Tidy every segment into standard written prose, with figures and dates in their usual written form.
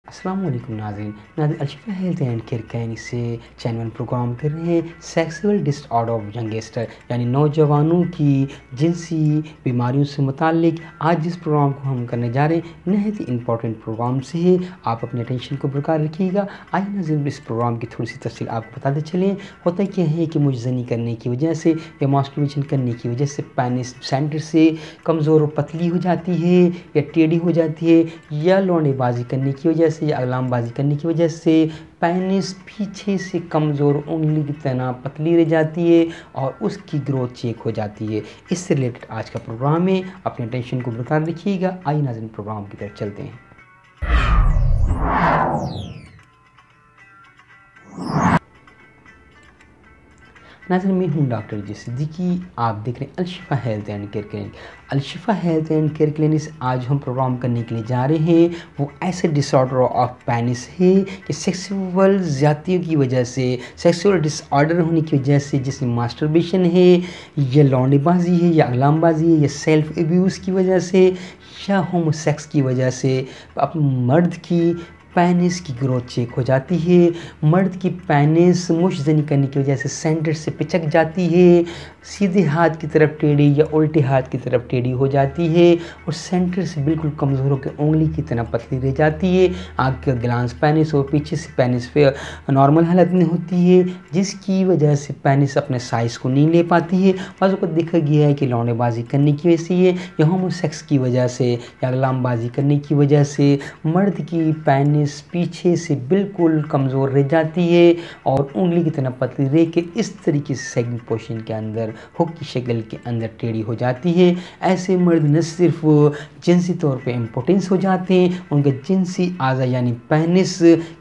अस्सलाम वालेकुम नाज़रीन। Al-Shifa health and care clinic से चैनल प्रोग्राम कर रहे हैं सेक्सुअल डिसऑर्डर ऑफ यंगस्टर यानी नौजवानों की जिनसी बीमारियों से मुताल्लिक आज जिस प्रोग्राम को हम करने जा रहे हैं नहायत ही इंपॉर्टेंट प्रोग्राम से है। आप अपने अटेंशन को बरकरार रखिएगा। आइए नाज़रीन इस प्रोग्राम की थोड़ी सी तफसील आपको बताते चलें। होता क्या है कि मुजज़नी करने की वजह से या मास्टरबेशन करने की वजह से पेनिस सेंटर से कमज़ोर और पतली हो जाती है या टेढ़ी हो जाती है, या लौंडेबाजी करने की वजह से या अगलामबाजी करने की वजह से पेनिस पीछे से कमज़ोर उंगली की तरह पतली रह जाती है और उसकी ग्रोथ चेक हो जाती है। इससे रिलेटेड आज का प्रोग्राम है। अपने टेंशन को बरकरार रखिएगा। आइए नाज़रीन प्रोग्राम की तरफ चलते हैं। नाज़रीन मैं हूँ डॉक्टर जी सिद्दीकी। आप देख रहे हैं Al Shifa health and care clinic. Al Shifa health and care clinic से आज हम प्रोग्राम करने के लिए जा रहे हैं वो ऐसे डिसऑर्डर ऑफ पेनिस है कि सेक्सुअल ज़्यादतियों की वजह से, सेक्सुअल डिसऑर्डर होने की वजह से, जिसमें मास्टरबेशन है या लौंडेबाजी है या अगलामबाजी है या सेल्फ एब्यूज़ की वजह से या होमोसेक्स की वजह से अब मर्द की पेनिस की ग्रोथ चेक हो जाती है। मर्द की पेनिस मुशज़नी करने की वजह से सेंटर से पिचक जाती है, सीधे हाथ की तरफ टेढ़ी या उल्टे हाथ की तरफ टेढ़ी हो जाती है और सेंटर से बिल्कुल कमज़ोर होकर उंगली की तरह पतली रह जाती है। आगे का ग्लांस पेनिस और पीछे से पेनिस पे नॉर्मल हालत में होती है, जिसकी वजह से पेनिस अपने साइज़ को नहीं ले पाती है। बाज़ को देखा गया है कि लौंडेबाजी करने की वजह से या होमोसेक्स की वजह से या अगलामबाजी करने की वजह से मर्द की पेनिस पीछे से बिल्कुल कमज़ोर रह जाती है और उंगली की तरह पतली रह के इस तरीके से सेकंड पोजीशन के अंदर हुक की शक्ल के अंदर टेढ़ी हो जाती है। ऐसे मर्द न सिर्फ जिनसी तौर पे इम्पोर्टेंस हो जाते हैं, उनका जिनसी आज़ा यानी पेनिस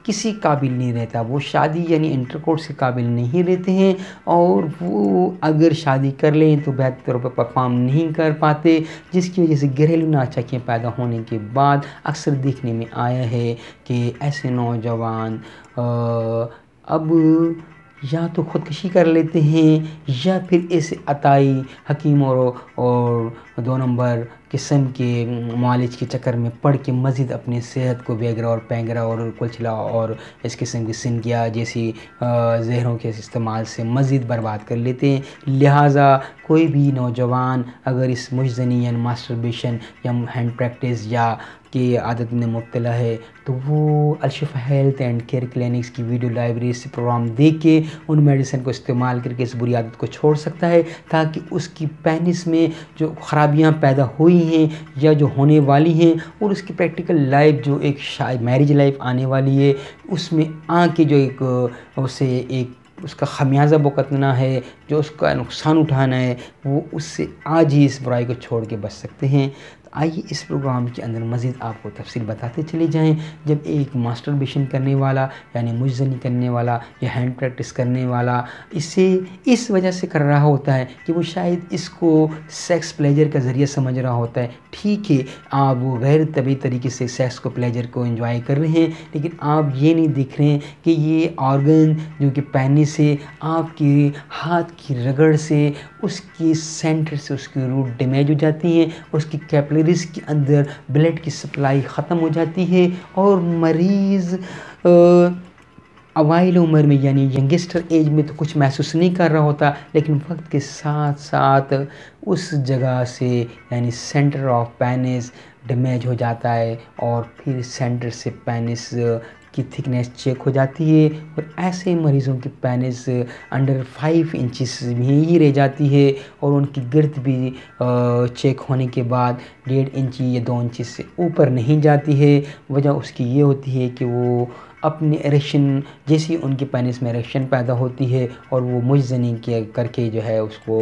किसी काबिल नहीं रहता, वो शादी यानी इंटरकोर्स के काबिल नहीं रहते हैं और वो अगर शादी कर लें तो बेहतर तौर पर परफॉर्म नहीं कर पाते, जिसकी वजह से घरेलू नाचकियाँ पैदा होने के बाद अक्सर देखने में आया है कि ऐसे नौजवान अब या तो ख़ुदकुशी कर लेते हैं या फिर ऐसे अताई हकीम और दो नंबर किस्म के मुआलिज के चक्कर में पड़ के मज़ीद अपनी सेहत को वैगरा और पैंगरा और कुलचला और इस किस्म की सिनकिया जैसी जहरों के इस्तेमाल से मज़ीद बर्बाद कर लेते हैं। लिहाजा कोई भी नौजवान अगर इस मुजज़नी या मास्टरबेशन या हैंड प्रैक्टिस या की आदत में मुब्तला है तो वो Al-Shifa health and care clinics की वीडियो लाइब्रेरी से प्रोग्राम देख के उन मेडिसिन को इस्तेमाल करके इस बुरी आदत को छोड़ सकता है, ताकि उसकी पेनिस में जो ख़राबियाँ पैदा हुई हैं या जो होने वाली हैं और उसकी प्रैक्टिकल लाइफ जो एक मैरिज लाइफ आने वाली है उसमें आके जो एक उसे एक उसका ख़मियाज़ा भुगतना है, जो उसका नुकसान उठाना है, वो उससे आज ही इस बुराई को छोड़ के बच सकते हैं। तो आइए इस प्रोग्राम के अंदर मज़ीद आपको तफसील बताते चले जाएं। जब एक मास्टरबेशन करने वाला यानी मुजज़नी करने वाला या हैंड प्रैक्टिस करने वाला इसे इस वजह से कर रहा होता है कि वो शायद इसको सेक्स प्लेजर का ज़रिया समझ रहा होता है। ठीक है, आप वो गैर तबी तरीके से सेक्स को प्लेजर को एंजॉय कर रहे हैं, लेकिन आप ये नहीं देख रहे हैं कि ये ऑर्गन जो कि पेनिस से आपके हाथ की रगड़ से उसकी सेंटर से उसकी रूट डैमेज हो जाती है, उसकी कैपिलरीज के अंदर ब्लड की सप्लाई ख़त्म हो जाती है और मरीज़ अवाइल उम्र में यानी यंगस्टर एज में तो कुछ महसूस नहीं कर रहा होता, लेकिन वक्त के साथ साथ उस जगह से यानी सेंटर ऑफ पेनिस डैमेज हो जाता है और फिर सेंटर से पेनिस की थिकनेस चेक हो जाती है और ऐसे मरीज़ों की पेनिस अंडर 5 इंचेस में ही रह जाती है और उनकी girth भी चेक होने के बाद 1.5 इंची या 2 इंची से ऊपर नहीं जाती है। वजह उसकी ये होती है कि वो अपने इरेक्शन जैसी उनके पेनिस में इरेक्शन पैदा होती है और वो मुजज़नी के करके जो है उसको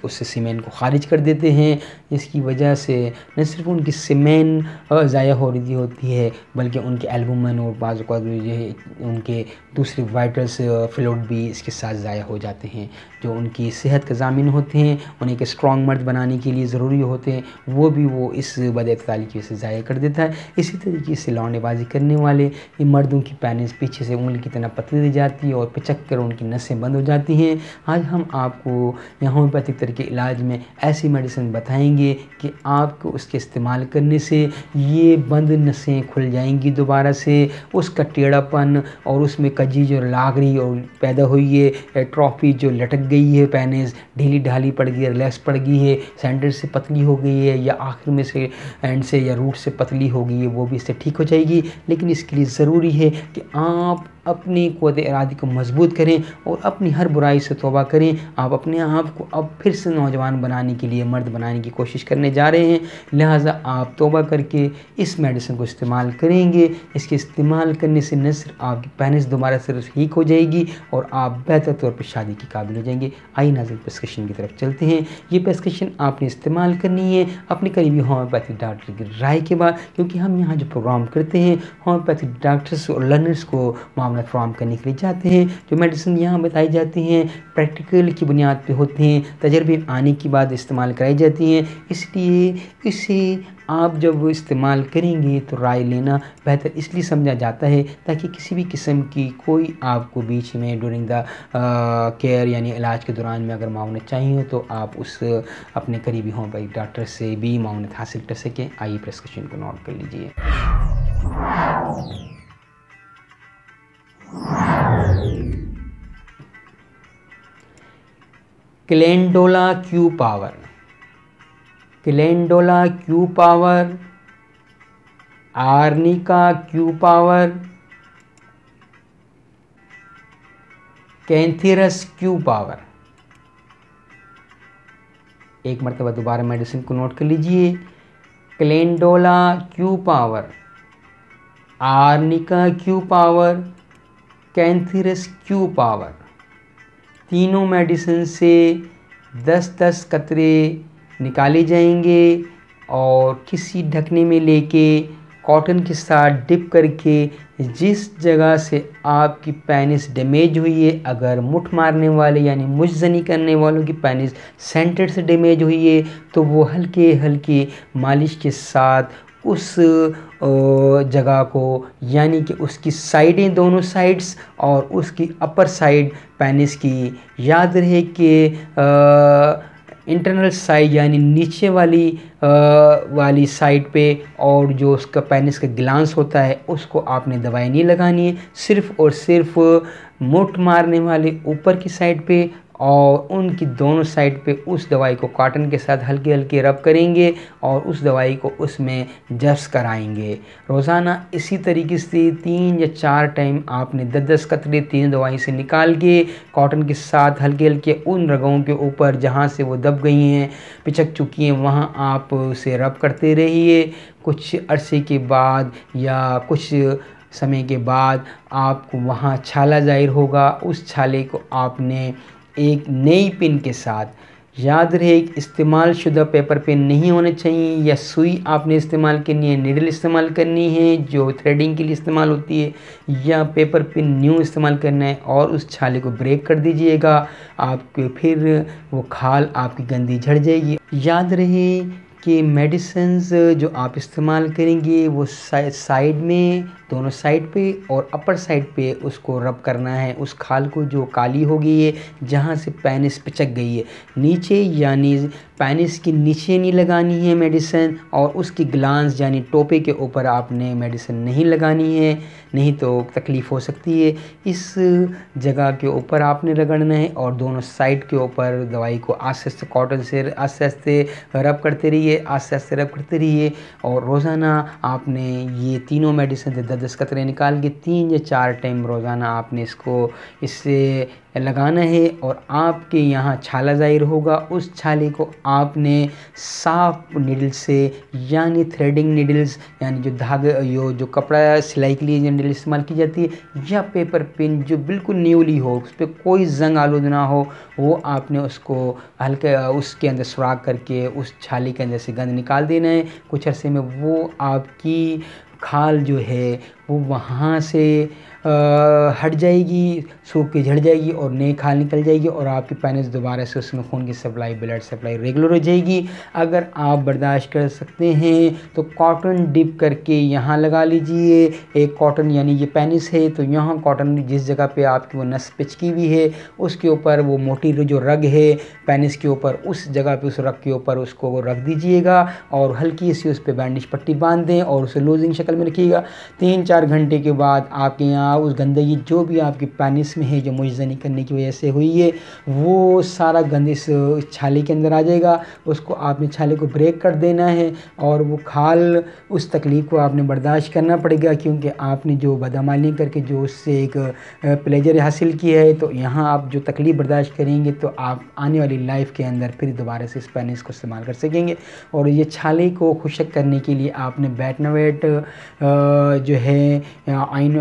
उससे सीमेन को ख़ारिज कर देते हैं, जिसकी वजह से न सिर्फ उनकी सीमेन ज़ाया हो रही होती है बल्कि उनके एल्बुमिन और बाज़ जो है उनके दूसरे वाइटल्स फ्लूइड भी इसके साथ ज़ाया हो जाते हैं, जो उनकी सेहत का ज़ामिन होते हैं, उन्हें एक स्ट्रॉन्ग मर्द बनाने के लिए ज़रूरी होते हैं, वो भी वो इस बदअतकाली की वजह से ज़ाया कर देता है। इसी तरीके से लौंडेबाजी करने वाले ये मर्दों की पेनिस पीछे से उंगली की तरह पतली दी जाती है और पिचक कर उनकी नसें बंद हो जाती हैं। आज हम आपको यहाँ होम्योपैथिक तरह के इलाज में ऐसी मेडिसिन बताएंगे कि आपको उसके इस्तेमाल करने से ये बंद नसें खुल जाएंगी दोबारा से, उसका टेढ़ापन और उसमें कजी जो लाग रही और पैदा हुई है, एट्रोफी जो लटक गई है, पेनिस ढीली ढाली पड़ गई है, रिलैक्स पड़ गई है, सेंटर से पतली हो गई है या आखिर में से एंड से या रूट से पतली हो गई है, वो भी इससे ठीक हो जाएगी। लेकिन इसके लिए ज़रूरी है कि आप अपनी क़ुव्वत इरादी को मजबूत करें और अपनी हर बुराई से तौबा करें। आप अपने आप को अब फिर से नौजवान बनाने के लिए, मर्द बनाने की कोशिश करने जा रहे हैं, लिहाजा आप तौबा करके इस मेडिसिन को इस्तेमाल करेंगे। इसके इस्तेमाल करने से न सिर्फ आपकी पेनिस दोबारा से ठीक हो जाएगी और आप बेहतर तौर पर शादी के काबिल हो जाएंगे। आइए नाज़रीन प्रेस्क्रिप्शन की तरफ चलते हैं। ये प्रेस्क्रिप्शन आपने इस्तेमाल करनी है अपने करीबी होम्योपैथिक डॉक्टर की राय के बाद, क्योंकि हम यहाँ जो प्रोग्राम करते हैं होम्योपैथिक डॉक्टर्स और लर्नर्स को मामला फराहम करने के लिए जाते हैं। जो मेडिसिन यहाँ बताई जाती हैं प्रैक्टिकल की बुनियाद पे होते हैं, तजर्बे आने के बाद इस्तेमाल कराई जाती हैं, इसलिए इसे आप जब इस्तेमाल करेंगे तो राय लेना बेहतर इसलिए समझा जाता है ताकि किसी भी किस्म की कोई आपको बीच में ड्यूरिंग द केयर यानी इलाज के दौरान में अगर मावनत चाहिए हो तो आप उस अपने करीबी होम्योपैथिक डॉक्टर से भी मावनत हासिल कर सकें। आइए प्रेस्क्रिप्शन को नोट कर लीजिए। Calendula Q power, calendula Q power, arnica Q power, cantharis Q power. एक मरतबा दोबारा मेडिसिन को नोट कर लीजिए। Calendula Q power, arnica Q power, cantharis Q power. तीनों मेडिसिन से 10-10 कतरे निकाले जाएंगे और किसी ढकने में लेके कॉटन के साथ डिप करके जिस जगह से आपकी पेनिस डैमेज हुई है, अगर मुठ मारने वाले यानी मुझजनी करने वालों की पेनिस सेंटर से डैमेज हुई है तो वो हल्के हल्के मालिश के साथ उस जगह को यानी कि उसकी साइडें, दोनों साइड्स और उसकी अपर साइड पेनिस की, याद रहे कि इंटरनल साइड यानी नीचे वाली साइड पे और जो उसका पेनिस का ग्लांस होता है उसको आपने दवाई नहीं लगानी है, सिर्फ़ और सिर्फ मुठ मारने वाले ऊपर की साइड पे और उनकी दोनों साइड पे उस दवाई को कॉटन के साथ हल्के हल्के रब करेंगे और उस दवाई को उसमें जब्स कराएंगे। रोज़ाना इसी तरीके से 3 या 4 टाइम आपने 10-10 कतरे 3 दवाई से निकाल के कॉटन के साथ हल्के हल्के उन रगों के ऊपर जहाँ से वो दब गई हैं, पिचक चुकी हैं, वहाँ आप उसे रब करते रहिए। कुछ अरसे के बाद या कुछ समय के बाद आपको वहाँ छाला ज़ाहिर होगा। उस छाले को आपने एक नई पिन के साथ, याद रहे इस्तेमाल शुदा पेपर पेन नहीं होने चाहिए या सुई आपने इस्तेमाल करनी है, निडल इस्तेमाल करनी है जो थ्रेडिंग के लिए इस्तेमाल होती है, या पेपर पिन न्यू इस्तेमाल करना है और उस छाले को ब्रेक कर दीजिएगा। आपके फिर वो खाल आपकी गंदी झड़ जाएगी। याद रहे कि मेडिसिन्स जो आप इस्तेमाल करेंगे वो साइड में, दोनों साइड पे और अपर साइड पे उसको रब करना है, उस खाल को जो काली हो गई है जहाँ से पेनिस पिचक गई है, नीचे यानी पेनिस के नीचे नहीं लगानी है मेडिसिन और उसकी ग्लांस यानी टोपे के ऊपर आपने मेडिसिन नहीं लगानी है, नहीं तो तकलीफ़ हो सकती है। इस जगह के ऊपर आपने रगड़ना है और दोनों साइड के ऊपर दवाई को आस्ते आस्ते कॉटन से आस्ते आस्ते रब करते रहिए, आस्ते आस्ते रब करते रहिए। और रोज़ाना आपने ये तीनों मेडिसिन से 10-10 कतरे निकाल के 3 या 4 टाइम रोज़ाना आपने इससे लगाना है और आपके यहाँ छाला ज़ाहिर होगा। उस छाले को आपने साफ निडल से यानी थ्रेडिंग निडल्स यानी जो धागे जो कपड़ा सिलाई के लिए जो निडल इस्तेमाल की जाती है या पेपर पिन जो बिल्कुल न्यूली हो, उस पर कोई जंग आलूद ना हो, वो आपने उसको हल्के उसके अंदर सुराख करके उस छाले के अंदर से गंद निकाल देना है। कुछ अरसे में वो आपकी खाल जो है वो वहाँ से हट जाएगी, सूख के झड़ जाएगी और नई खाल निकल जाएगी और आपकी पेनिस दोबारा से उसमें खून की सप्लाई, ब्लड सप्लाई रेगुलर हो जाएगी। अगर आप बर्दाश्त कर सकते हैं तो कॉटन डिप करके यहाँ लगा लीजिए। एक कॉटन यानी ये पेनिस है तो यहाँ कॉटन जिस जगह पे आपकी वो नस पिचकी हुई है उसके ऊपर वो मोटी जो रग है पेनिस के ऊपर, उस जगह पे उस रग के ऊपर उसको रख दीजिएगा और हल्की सी उस पर बैंडेज पट्टी बांध दें और उसे लूजिंग शक्ल में रखिएगा। 3-4 घंटे के बाद आपके यहाँ उस गंदगी जो भी आपकी पेनिस में है, जो मुजज़नी करने की वजह से हुई है, वो सारा गंद इस छाले के अंदर आ जाएगा। उसको आपने छाले को ब्रेक कर देना है और वो खाल, उस तकलीफ़ को आपने बर्दाश्त करना पड़ेगा क्योंकि आपने जो बदअमली करके जो उससे एक प्लेजर हासिल किया है। तो यहाँ आप जो तकलीफ़ बर्दाश्त करेंगे तो आप आने वाली लाइफ के अंदर फिर दोबारा से इस पेनिस को इस्तेमाल कर सकेंगे। और ये छाले को खुशक करने के लिए आपने बेटनोवेट जो है आइन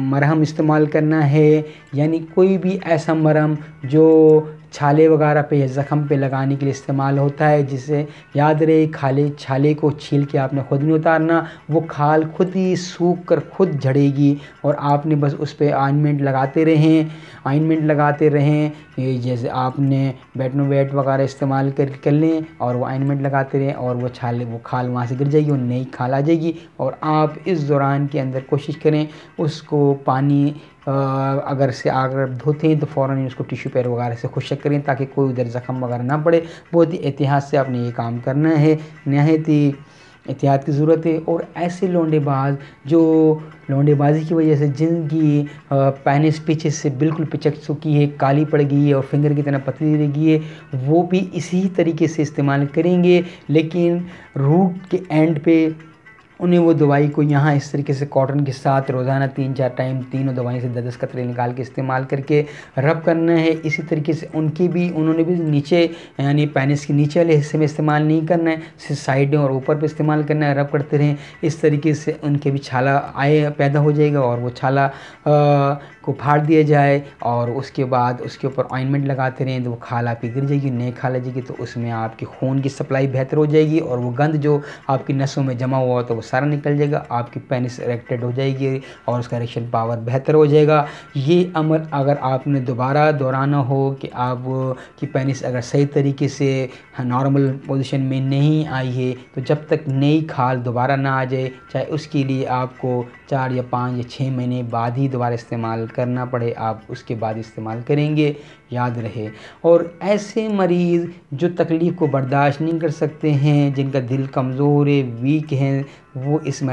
मरहम इस्तेमाल करना है, यानी कोई भी ऐसा मरहम जो छाले वगैरह पे या ज़ख़म पे लगाने के लिए इस्तेमाल होता है, जिससे याद रहे छाले को छील के आपने ख़ुद नहीं उतारना, वो खाल खुद ही सूख कर खुद झड़ेगी और आपने बस उस पर ऑइंटमेंट लगाते रहें। जैसे आपने बेटनोवेट वगैरह इस्तेमाल कर लें और वो ऑइंटमेंट लगाते रहें और वो खाल वहाँ से गिर जाएगी और नई खाल आ जाएगी। और आप इस दौरान के अंदर कोशिश करें उसको पानी अगर धोते हैं तो फ़ौरन उसको टिश्यू पेपर वगैरह से खुशक करें ताकि कोई उधर ज़ख़म वगैरह ना पड़े। बहुत ही एहतियात से आपने ये काम करना है, नहायत ही एहतियात की ज़रूरत है। और ऐसे लौंडेबाज जो लौंडेबाजी की वजह से जिनकी पेनिस पीछे से बिल्कुल पिचक चुकी है, काली पड़ गई है और फिंगर की तरह पतली रह गई है, वो भी इसी तरीके से इस्तेमाल करेंगे। लेकिन रूट के एंड पे उन्हें वो दवाई को यहाँ इस तरीके से कॉटन के साथ रोज़ाना 3-4 टाइम तीनों दवाई से 10-10 कतरे निकाल के इस्तेमाल करके रब करना है। इसी तरीके से उन्होंने भी नीचे यानी पेनिस के नीचे वाले हिस्से में इस्तेमाल नहीं करना है, सिर्फ साइड और ऊपर पे इस्तेमाल करना है। रब करते रहें, इस तरीके से उनके भी छाला पैदा हो जाएगा और वो छाला को फाड़ दिया जाए और उसके बाद उसके ऊपर ऑइंटमेंट लगाते रहें तो वो खाल आपकी गिर जाएगी, नई खाल आ जाएगी। तो उसमें आपकी खून की सप्लाई बेहतर हो जाएगी और वो गंद जो आपकी नसों में जमा हुआ तो वो सारा निकल जाएगा, आपकी पेनिस इरेक्टेड हो जाएगी और उसका इरेक्शन पावर बेहतर हो जाएगा। ये अमल अगर आपने दोबारा दोहराना हो कि आप की पेनिस अगर सही तरीके से नॉर्मल पोजीशन में नहीं आई है तो जब तक नई खाल दोबारा ना आ जाए, चाहे उसके लिए आपको 4 या 5 या 6 महीने बाद ही दोबारा इस्तेमाल करना पड़े, आप उसके बाद इस्तेमाल करेंगे, याद रहे। और ऐसे मरीज़ जो तकलीफ़ को बर्दाश्त नहीं कर सकते हैं, जिनका दिल कमज़ोर है, वीक हैं, वो इस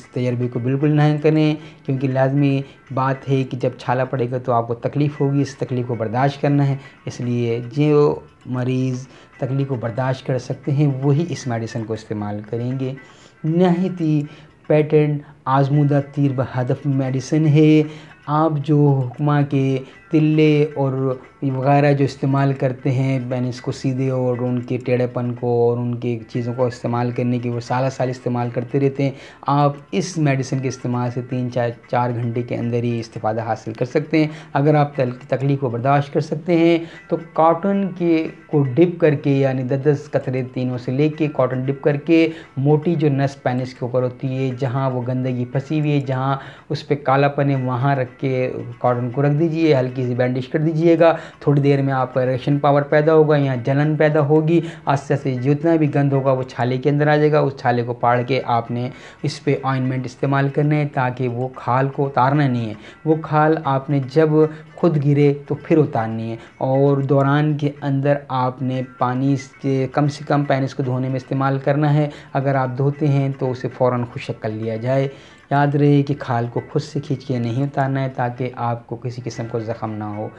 तजर्बे को बिल्कुल ना करें क्योंकि लाजमी बात है कि जब छाला पड़ेगा तो आपको तकलीफ़ होगी, इस तकलीफ़ को बर्दाश्त करना है। इसलिए जो मरीज़ तकलीफ़ को बर्दाश्त कर सकते हैं वही इस मेडिसिन को इस्तेमाल करेंगे। नहायत ही पेटेंट आज़मूदा तीर बहदफ मेडिसिन है। आप जो हुक्मा के तिल्ले और वगैरह जो इस्तेमाल करते हैं पेनिस को सीधे और उनके टेढ़ेपन को और उनकी चीज़ों को इस्तेमाल करने की वो साल इस्तेमाल करते रहते हैं, आप इस मेडिसिन के इस्तेमाल से 3-4 घंटे के अंदर ही इस्तिफ़ादा हासिल कर सकते हैं। अगर आप तकलीफ़ को बर्दाश्त कर सकते हैं तो कॉटन को डिप करके यानी 10-10 कतरे तीनों से लेके कॉटन डिप करके मोटी जो नस पेनिस के ऊपर होती है, जहाँ वो गंदगी फंसी हुई है, जहाँ उस पर कालापन है, वहाँ रख के कॉटन को रख दीजिए, हल्की सी बैंडेज कर दीजिएगा। थोड़ी देर में आपका इरेक्शन पावर पैदा होगा, यहाँ जलन पैदा होगी, आस्ते आस्ते जितना भी गंद होगा वो छाले के अंदर आ जाएगा। उस छाले को पाड़ के आपने इस पे ऑइंटमेंट इस्तेमाल करने है ताकि वो खाल को उतारना नहीं है, वो खाल आपने जब खुद गिरे तो फिर उतारनी है। और दौरान के अंदर आपने पानी से कम पेनिस को धोने में इस्तेमाल करना है। अगर आप धोते हैं तो उसे फ़ौरन खुशक कर लिया जाए। याद रहे कि खाल को खुद से खींच के नहीं उतारना है ताकि आपको किसी किस्म को ज़ख़म ना हो।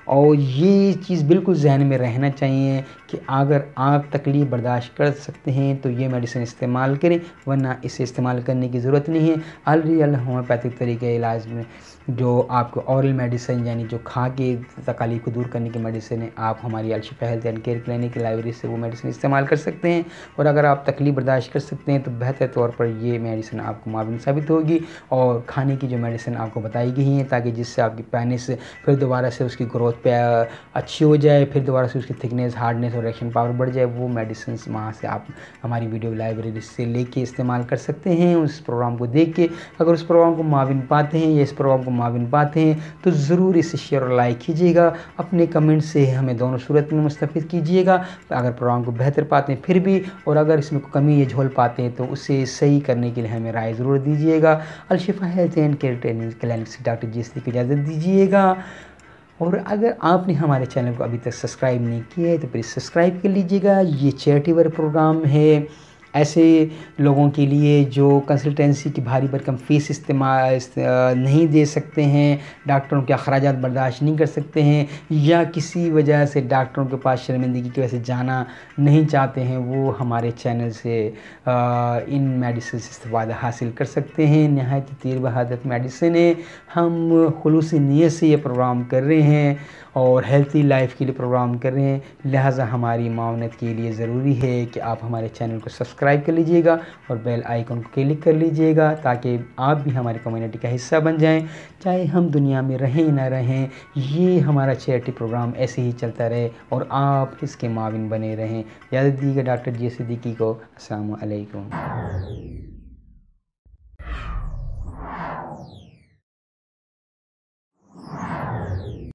और ये चीज़ बिल्कुल जहन में रहना चाहिए कि अगर आप तकलीफ़ बर्दाश्त कर सकते हैं तो ये मेडिसिन इस्तेमाल करें, वरना इसे इस्तेमाल करने की ज़रूरत नहीं है। रियल होम्योपैथिक तरीके इलाज में जो आपको ऑरल मेडिसिन यानी जो खा के तकलीफ़ को दूर करने की मेडिसिन है, आप हमारी Alshifa health and care clinic library से वो मेडिसिन इस्तेमाल कर सकते हैं। और अगर आप तकलीफ़ बर्दाश्त कर सकते हैं तो बेहतर तौर पर ये मेडिसिन आपको मुआविन साबित होगी। और खाने की जो मेडिसिन आपको बताई गई हैं ताकि जिससे आपकी पेनिस फिर दोबारा से उसकी ग्रोथ बहुत अच्छी हो जाए, फिर दोबारा से उसकी थिकनेस, हार्डनेस और रिएक्शन पावर बढ़ जाए, वो मेडिसिन वहाँ से आप हमारी वीडियो लाइब्रेरी से लेके इस्तेमाल कर सकते हैं। उस प्रोग्राम को देख के अगर उस प्रोग्राम को माविन पाते हैं या इस प्रोग्राम को माविन पाते हैं तो ज़रूर इसे शेयर और लाइक कीजिएगा। अपने कमेंट से हमें दोनों सूरत में मुस्तफ़िद कीजिएगा। अगर प्रोग्राम को बेहतर पाते हैं फिर भी, और अगर इसमें कमी या झोल पाते हैं तो उसे सही करने के लिए हमें राय ज़रूर दीजिएगा। Alshifa health and care training clinic से डॉक्टर JC को इजाज़त दीजिएगा। और अगर आपने हमारे चैनल को अभी तक सब्सक्राइब नहीं किया है तो प्लीज़ सब्सक्राइब कर लीजिएगा। ये चैरिटेबल प्रोग्राम है ऐसे लोगों के लिए जो कंसल्टेंसी की भारी भरकम फ़ीस इस्तेमाल नहीं दे सकते हैं, डॉक्टरों के अखराजात बर्दाश्त नहीं कर सकते हैं, या किसी वजह से डॉक्टरों के पास शर्मिंदगी की वजह से जाना नहीं चाहते हैं, वो हमारे चैनल से इन मेडिसिन से इस्तेफ़ादा हासिल कर सकते हैं। नहायत तीर बहादत मेडिसिन है। हम खुलूसी नीयत से ये प्रोग्राम कर रहे हैं और हेल्थी लाइफ के लिए प्रोग्राम कर रहे हैं, लिहाजा हमारी मावनत के लिए ज़रूरी है कि आप हमारे चैनल को सब्सक्राइब कर लीजिएगा और बेल आइकन को क्लिक कर लीजिएगा ताकि आप भी हमारी कम्युनिटी का हिस्सा बन जाएं। चाहे हम दुनिया में रहें ना रहें, ये हमारा चैरिटी प्रोग्राम ऐसे ही चलता रहे और आप इसके माविन बने रहें। इजाज़त दीजिएगा डॉक्टर JC सिद्दीकी को। अस्सलामु अलैकुम।